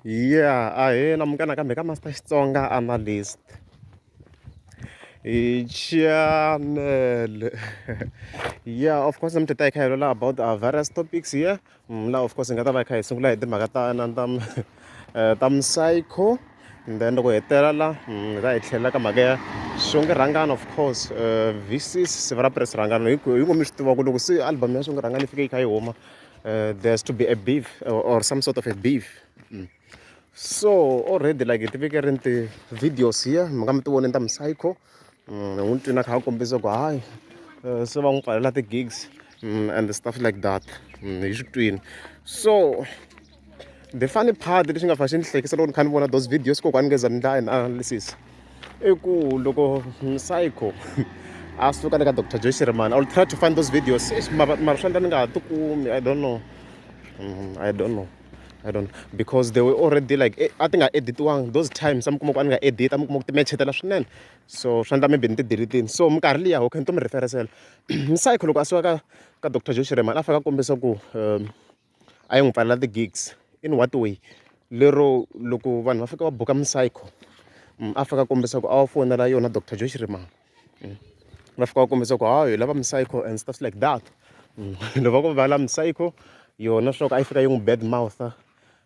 Yeah, ahena mukana kambe ka Master Xitsonga analyst. Channel. Yeah, of course I'm to take about various topics here. Now of course ngata va kha hi sungula hi timhaka ta na tam psycho. And then loko hetela la ra hi tlhelela ka mhaka ya Xongi Rhangani, of course. This is Severa Press Rhangani. Hi ngo mi swi tiva ku loko se album ya Xongi Rhangani yi fike yi kha yi huma, there has to be a beef or some sort of a beef. So already like it vike ri the videos here mi nga mi ti voneni ta psycho. N'wi twina kha a kombisa ku hayi se va n'wi pfalela ti-gigs and stuff like that. Hi swi twini. So the funny part lexi nga fa xi ni hlekisa loko ni kha ni vona those videos kokwani ni ngeza ni ndla an analysis i ku loko psycho a suka le ka Dr. Joe Shirimani, I'll try to find those videos mara swi endla ni nga ha ti kumi. I don't know. I don't know because they were already like I think I editiwanga those times mi kuma ku a ni nga edita mi kuma ku timechetela swinene, so swi endla maybe ni ti delete-ini. So minkarhi liya okay ni to mi referisela psycho loko a suka ka Dr. Joe Shirimani a fika a kombisa ku a yi n'wi pfalela ti-gigs. In what way? Lero loko vanhu va fika va buka psycho a fika a kombisa ku a wa fonela yona Dr. Joe Shirimani, va fika va kombisa ku hayi hi lava psycho and stuff like that. Loko va ku va lava psycho yona swa ku a yi fika yi n'wi bad mouth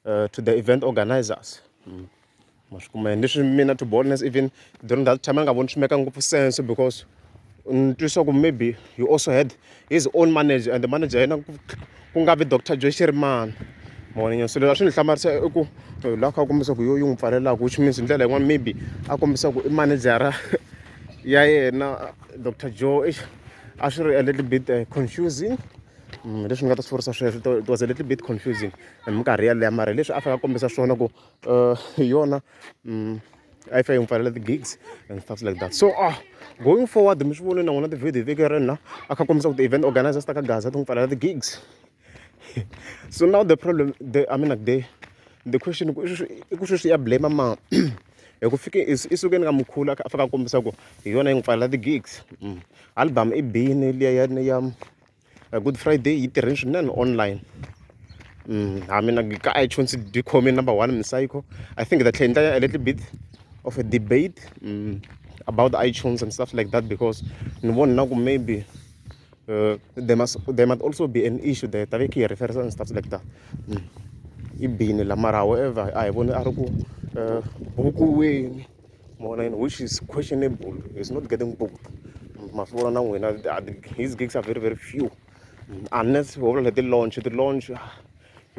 to the event organizers. Ma swi kuma and leswi mina to be honest even during that time a nga voni swi meka ngopfu sense because ni twisa ku maybe he also had his own manager and the manager yena ku nga vi Dr. Joe Shirimani. Morning, so leswi ni hlamarisa i ku laha kha kombisa ku yo yi n'wi pfalelaka, which means hi ndlela yin'wana maybe a kombisa ku i manejara ya yena Dr. Joe a swi ri a little bit confusing. Leswi ni nga ta swi vurisa sweswo it was a little bit confusing hi minkarhi yaleyo mara leswi a fika a kombisa swona ku yona a yi fika yi n'wi pfalela ti-gigs and stuff like that. So going forward mi swi voni na n'wina ti-video veke ri na a kha kombisa ku ti-event organizers ta ka Gaza ti n'wi pfalela ti-gigs. So now the problem, the question i ku sweswi ya blame ma hi ku fike i sukeni ka Mukhulu a fika a kombisa ku hi yona yi n'wi pfalela ti-gigs. Album i bihini liya ya Good Friday yi tirheni swinene online. Ka iTunes di khome number 1 psycho. I think that tlhe a little bit of a debate about iTunes and stuff like that because ni vona na ku maybe there might also be an issue there taveki hi reference and stuff like that. I bihini la mara however a hi voni a ri ku bukiweni morning, which is questionable. It's not getting booked. Ma swi vona na n'wina his gigs are very very few. Unless we let the launch, you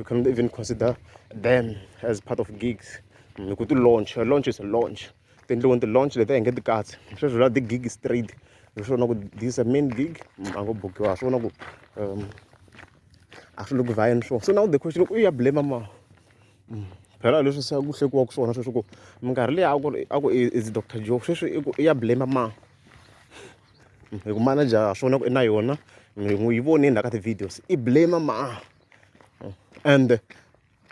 can even consider them as part of gigs. You go to launch, a launch is a launch. Then when the launch, they get the cards. So the gig is straight. So now this is a main gig. I go book you. So now actually go via show. So now the question, who you blame mama? Phela leswi se ku hlekiwa ku swona sweswo ku minkarhi leyi a ku is Dr. Joe sweswi i blame mama. Hi ku manager swona ku i na yona n'wi yi voneni la ka ti-videos i blame ma. And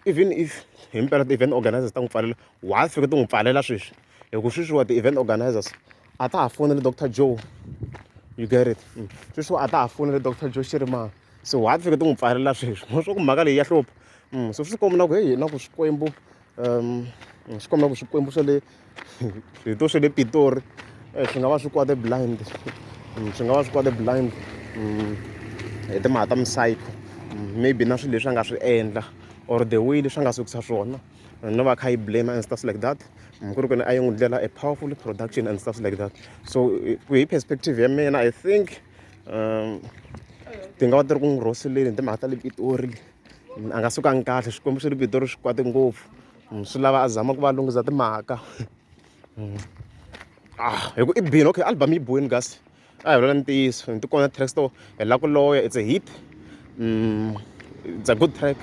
even if himpela ti-event organizers ta n'wi pfalela wa fika ti n'wi pfalela sweswi hi ku sweswi wa ti-event organizers a ta ha fonele Dr. Joe, you get it. Sweswi a ta ha fonele Dr. Joe Shirimani, so wa fika ti n'wi pfalela sweswi mo swa ku mhaka leyi ya hlupha. So swi komba na ku hey na ku swikwembu swi komba na ku swikwembu swa le swito swa le Pitori swi nga va swi kwate blind, swi nga va swi kwate blind hi timhaka ta psycho. Maybe na swilo leswi a nga swi endla or the way leswi a nga sukisa swona no va kha yi blame and stuff like that. Ku ri ku a yi n'wi ndlela a powerful production and stuff like that. So hi perspective ya mina I think ti nga va ti ri ku n'wi roseleni hi timhaka ta le Pitori. A nga sukanga kahle, swikwembu swi ri Pitori swi kwate ngopfu, swi lava a zama ku va lunghiza timhaka. Hi ku i bihini okay album yi bohini gas a hi vula ntiyiso ni ti kona tracks to hi la ku loya, it's a hit. It's a good track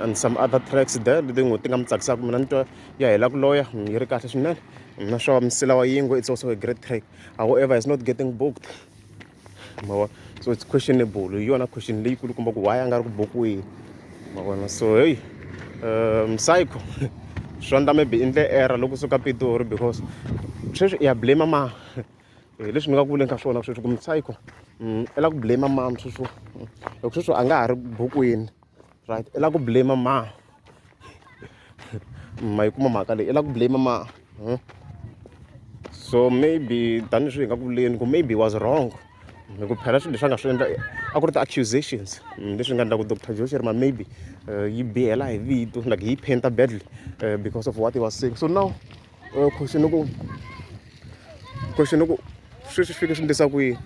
and some other tracks there leti ti nga mi tsakisaka mina ni twa ya hi la ku loya yi ri kahle swinene. Na swa Msila wa Yingwe it's also a great track, however it's not getting booked. So it's questionable, hi yona question leyi kulukumba ku why a nga ri ku bukiweni ma vona. So hey psycho swi endla maybe i ndle era loko suka Pitori because sweswi ya blame ma leswi ni nga ku vuleni ka swona sweswi ku psycho i la ku blame mama sweswo loko sweswo a nga ha ri bukwini right? I like to blame ma. My kuma maka I like to blame ma. So maybe maybe was wrong. Perhaps the accusations. This is Dr. Joshua maybe he be alive like he painted badly because of what he was saying. So now question specification this way.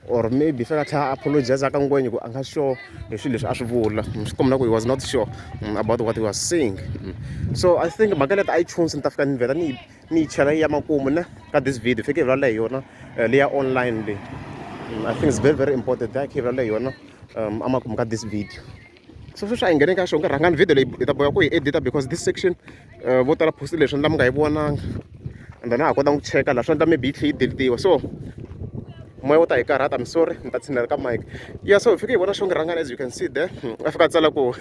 Or maybe if I apologize, I can go and I'm not sure if he was not sure about what he was saying. So I think Magalet iTunes and Tafkan Veda need Chara Yamakumana got this video. Figure Rala online. I think it's very, very important that Kira Amakum got this video. So I'm getting a short video editor because this section what are postulation Lam Gaiwana and then I go down check a Lashanda maybe so I'm sorry, that's in the mic. Yeah, so if you want to show Rangan, as you can see there, I've got Salako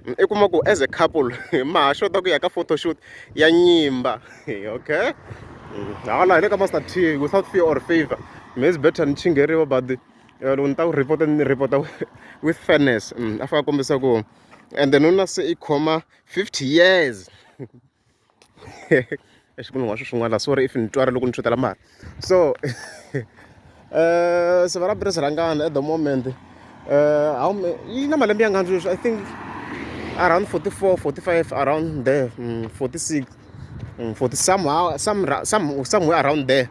Ekumako as a couple, Ma, shot a photo shoot, Yanimba, okay? I like a tea without fear or favor. Miss better than Chingere about the reporter with fairness. After Komisago. And then Nuna say, 50 years. Sorry if you try to look into the lamar. So, several Rhangani at the moment. I think around 44, 45, around there, 46, 40 somewhere around there.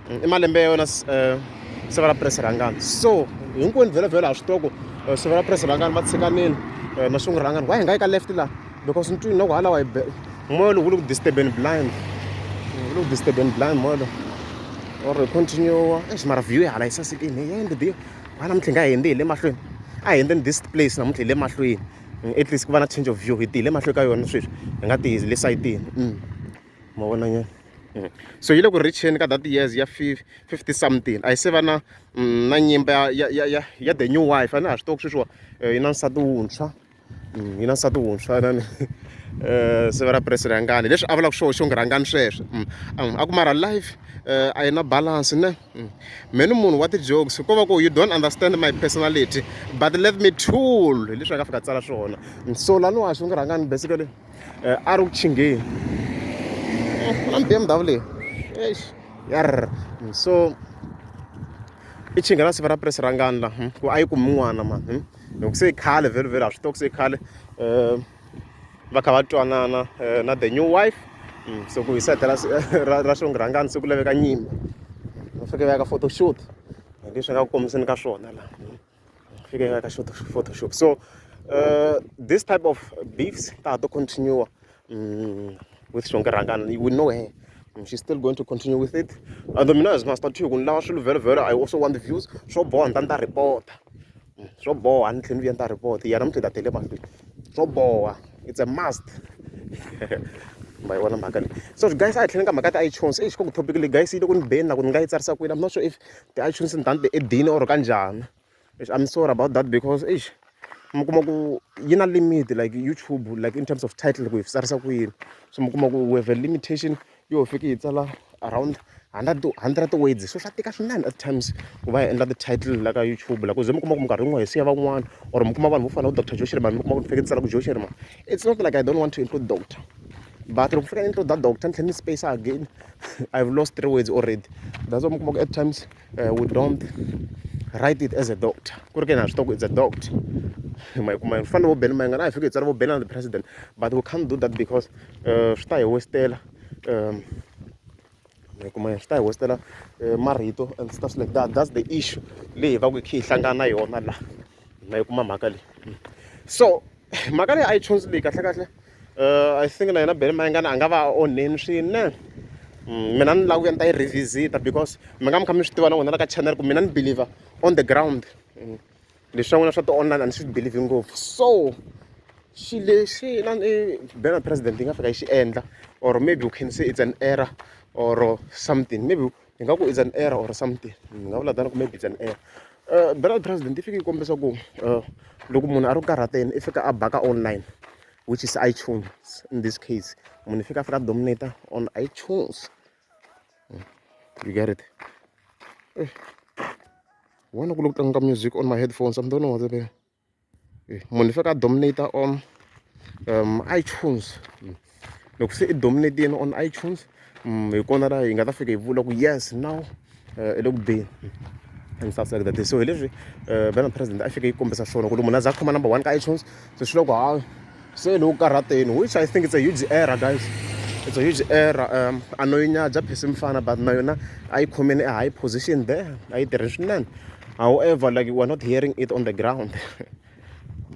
Imalembe on us several Rhangani. So, you can very struggle. Several Rhangani, but second Nasung Rangan. Why I left it? Because you know, I more look disturbing blind. Look disturbing blind model. Or continue as my view. I say again, the deal. When I'm thinking I end the I end this place. I'm telling my friend. At least one change of view. It dilemma should go on the street. And that is less idea. So you look rich and got that years, 50 something. I say, Vana, yeah, the new wife, and I talk to you in Ansadu. In Ansadu, several president Rhangani. Let's have a show Rhangani shares. Agmara life, I na balance. Many moon what the jokes. You don't understand my personality, but let me tool. Let's have a show. So Lano Ashung Rhangani basically Aruk Chingi. I'm BMW. So it's in grass for a press Rhangana. Who I come one, you say Kale, very, very talk say Kale. Bakawatu anana not the new wife. So we said Rashon Rhangani so like a nim. Figure like a photo shoot. And this comes in Kashon. Figure like a photo shoot. So this type of beefs that to continue with Rhangani, you will know her. She's still going to continue with it. And the Minas Master too, very, very. I also want the views. So born and that report. So born and we that report. The Yaram to the telemarket. So born. It's a must. By one of so guys, I think I'm going to iTunes. It's typically guys, you don't bend. I'm not sure if the iTunes and the dinner or ganjan. I'm sorry about that because you not limit like YouTube, like in terms of title with Sarsa Queen. So we have a limitation. You figure it's around 100 words. So I think at times why another title like a YouTube like one or Dr. Joshua. It's not like I don't want to include doctor. But if I include that doctor and space again, I've lost 3 words already. That's why at times we don't write it as a doctor. It's a doctor. My friend will be I figure it's about the president, but we can't do that because marito and stuff like that. That's the issue. So Makali iTunes I think na better mangana angava on name Menan law and I revisit because Magam comes to one channel Minan believer on the ground. The show shot online and should believe in go. So she Bernard president in Africa she end or maybe you can say it's an error or something. Maybe it's an error or something. Maybe it's an error. Bernard president if you come go Lukumuna Arukarate if you baka online, which is iTunes in this case. If you have dominator on iTunes. You get it? Why not look at music on my headphones? I don't know what to munhu i fika a dominator on iTunes. Loko se i dominatini on iTunes hi kona laha hi nga ta fika hi vula ku yes now i le ku beni and stuff like that. So hi leswi Vietnam president a fike yi kombisa swona ku ri munhu a za a khoma number 1 ka iTunes se swi loko hayi se loko karhateni, which I think it's a huge error, guys. It's a huge error. A no yi nyadya phesi mfana but na yona a yi khomeni a high position there, a yi tirhi swinene. However, like we're not hearing it on the ground.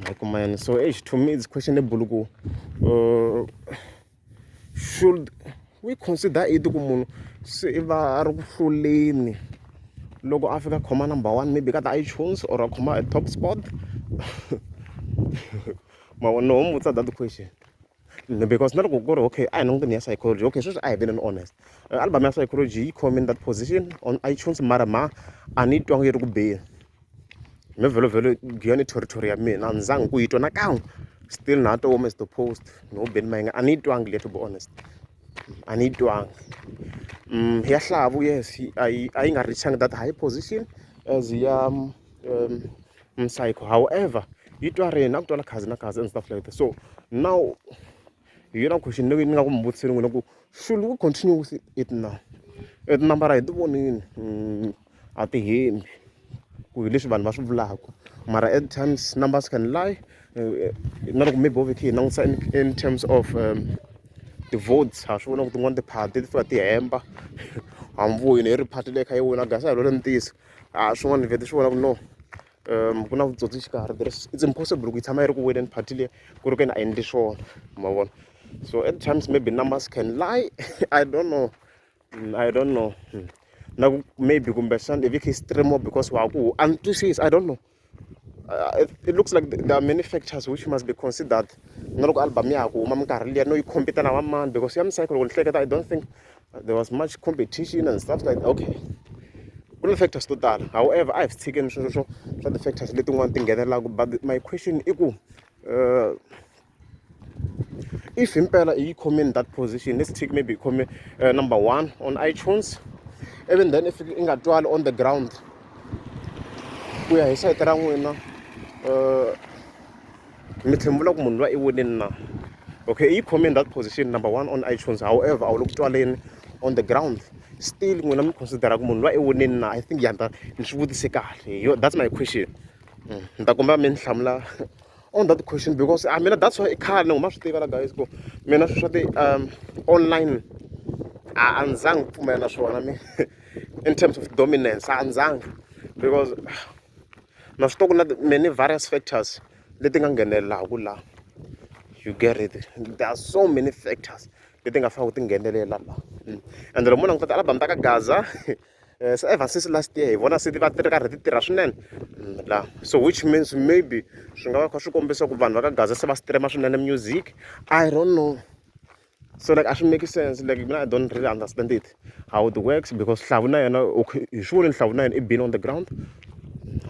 Like, man, so to me it's questionable. Should we consider it ku munhu se i va a ri ku hluleni loko a fika khoma number 1 maybe ka iTunes or a khoma a top spot? No, what's that question? Because not go okay, I know the psychology. Okay, so I have been honest. Album psychology come in that position on iTunes marama I need to get to be. Me velo giani territory me na nzangu ku ito na count. Still not almost the post. No ben manga. I need to angle, to be honest. I need to angle. Yes, I ain't reaching that high position as psycho. However, it was not to and stuff like that. So now you know question should we continue with it now? It number I do one at the end. We listen one must black. Mara at times numbers can lie. Not maybe over here in terms of the votes. How should one want the party for the ember? I'm going every party like I want to gas. I don't this. I should want to show no. It's impossible with America within party can end the show. So at times maybe numbers can lie. I don't know. I don't know. Now maybe comparison if it's more because wow and to see I don't know. It looks like there are many factors which must be considered. No album no you compete na man because I'm psychological I don't think there was much competition and stuff like that. Okay. All the factors total. However, I've taken the factors little one thing but my question is if impela you come in that position, let's take maybe come number 1 on iTunes. Even then, if you got on the ground, we are side around okay, you come in that position number 1 on iTunes. However, I'll look to on the ground. Still, when I'm considering I think that's my question. On that question because I mean that's why I can't know much guys go. Online in terms of dominance because many various factors you get it. There are so many factors and the moment that Gaza ever since last year so which means maybe music I don't know. So like I should make sense. Like I don't really understand it how it works because okay, usually it been on the ground.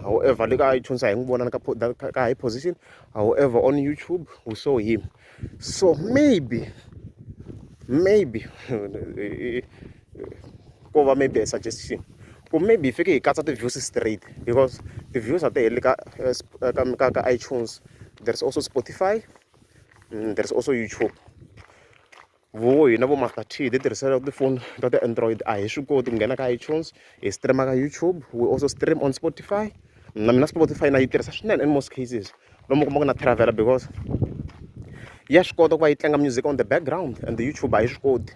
However, like I chose that high position. However, on YouTube we saw him. So maybe cover maybe a suggestion. Or maybe if you cut the views straight because the views are there like iTunes. There's also Spotify. There's also YouTube. You never master the phone that the Android I should go to iTunes, stream YouTube, we also stream on Spotify. Spotify na in most cases. No more travel because yes, go to music on the background and the YouTube I should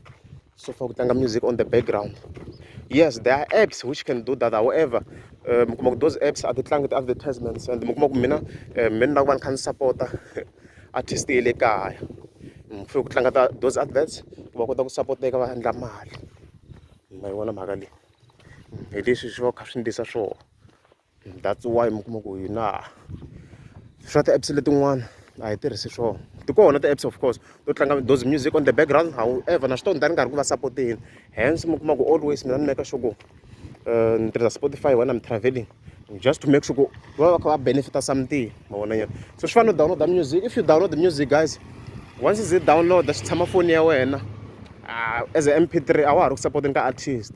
so for music on the background. Yes, there are apps which can do that. However, those apps are the advertisements and one can support artists those adverts va support mali that's why shut the apps letin'wana a hi tirhisi swona ti kona ti-apps of course to tlanga those music on the background. However na swi tona ni karhi ku va supporteni hence always mina ni make sure ku ni tirhisa Spotify when I'm traveling just to make sure ku va va kha va benefita something so swi fana no download the music. If you download the music, guys, once you download swi tshama phone ya wena as a MP3 a wa ha ri ku supporteni ka artist,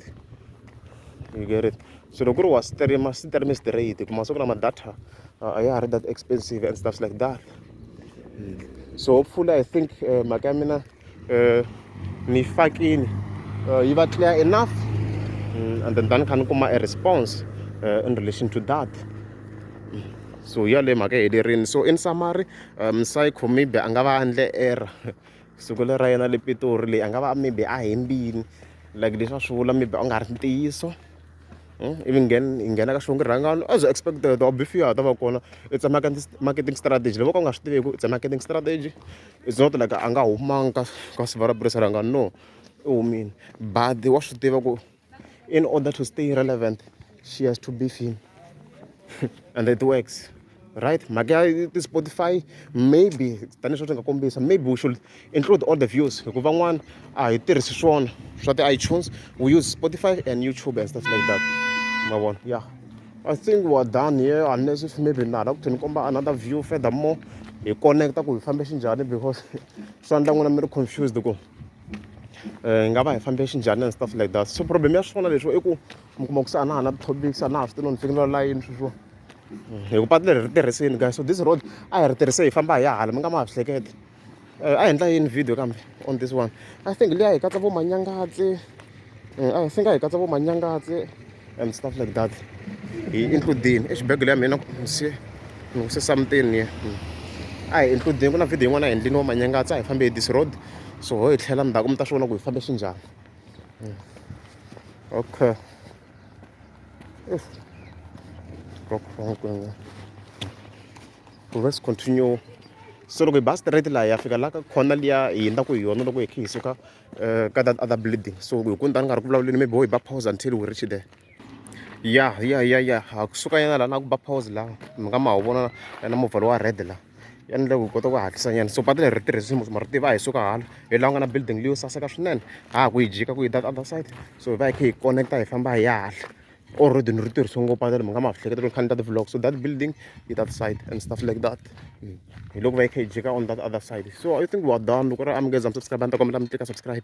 you get it. So loko ku ri wa stream straight kuma so ku na ma data a ya ha ri that expensive and stuff like that. So hopefully I think mhaka ya mina ni fakini yi va clear enough, and then kha ni kuma a response in relation to that. So yale mhaka yi helerile. So in summary, Psycho maybe a nga va a endle error siku leri ra yena le Pitori leyi a nga va maybe a hembile, like leswi a swi vula maybe a nga ri ntiyiso. Even hi nghena ka Xongi Rhangani as expected obviously ya ta va kona. It's a marketing strategy. Loko u nga swi tiveki, it's a marketing strategy. It's not like a nga humanga ka siva ra Purisa Rhangani, no, u humile. But wa swi tiva ku in order to stay relevant, she has to beef him. And it works, right? Mhaka ya ti-Spotify, maybe tanihi swi nga kombisa, maybe we should include all the views hikuva van'wana a hi tirhisi swona swa ti-iTunes, we use Spotify and YouTube and stuff like that. Ma vona, yeah, I think we're done here, unless if maybe na hala ku tlhela ni komba another view furthermore hi connecta ku hi fambe xinjhani, because swi endla n'wina mi ri confused ku hi nga va hi fambe xinjhani and stuff like that. So problem ya swona leswi i ku mi kuma ku se a na ha na topics, a na ha swi tivi no ni fikela layini sweswo hi ku patu leri ri tirhisini guys. So this road a hi ri tirhise hi famba hi ya hala, mi nga ma ha swi hleketa. A hi endla yini video kambe on this one, I think liya hi katsa vo manyangatsi, I think a hi katsa vo manyangatsi and stuff like that. Hi includini exibegele ya mina ni ku se something here. A hi includini ku na video yin'wana a hi endlini wa manyangatsi, a hi fambe hi this road. So ho hi tlhela ndzhaku mi ta swi vona ku hi fambe xinjhani. Okay. Let's continue. So loko hi ba straight laha ya fika laha ka corner liya hi endlaku hi yona loko hi kha hi suka ka that other building. So hi ku ni ta ni nga ri ku vulavuleni, maybe ho hi ba pause until we reach there. Ya ha kusuka yena laha na ku ba pause laha mi nga ma wu vona na movha lowa red laha ya endle ku hi kota ku hatlisa nyana. So patu leri ri tirhisiwe ma ri tiva, hi suka hala hi laha ku nga na building leyo saseka swinene, ha ku hi jika ku hi that other side. So hi va hi kha hi connecta hi famba hi ya hala already ni ri tirhisiwe ngopfu patu leri, mi nga ma swi hleketa loko kha ni ta ti-vlog. So that building hi that side and stuff like that. Hi loko va hi kha hi jika on that other side. So I think we're done. Loko ri a mi nge za mi subscribe a ni ta kombela mi tika subscribe.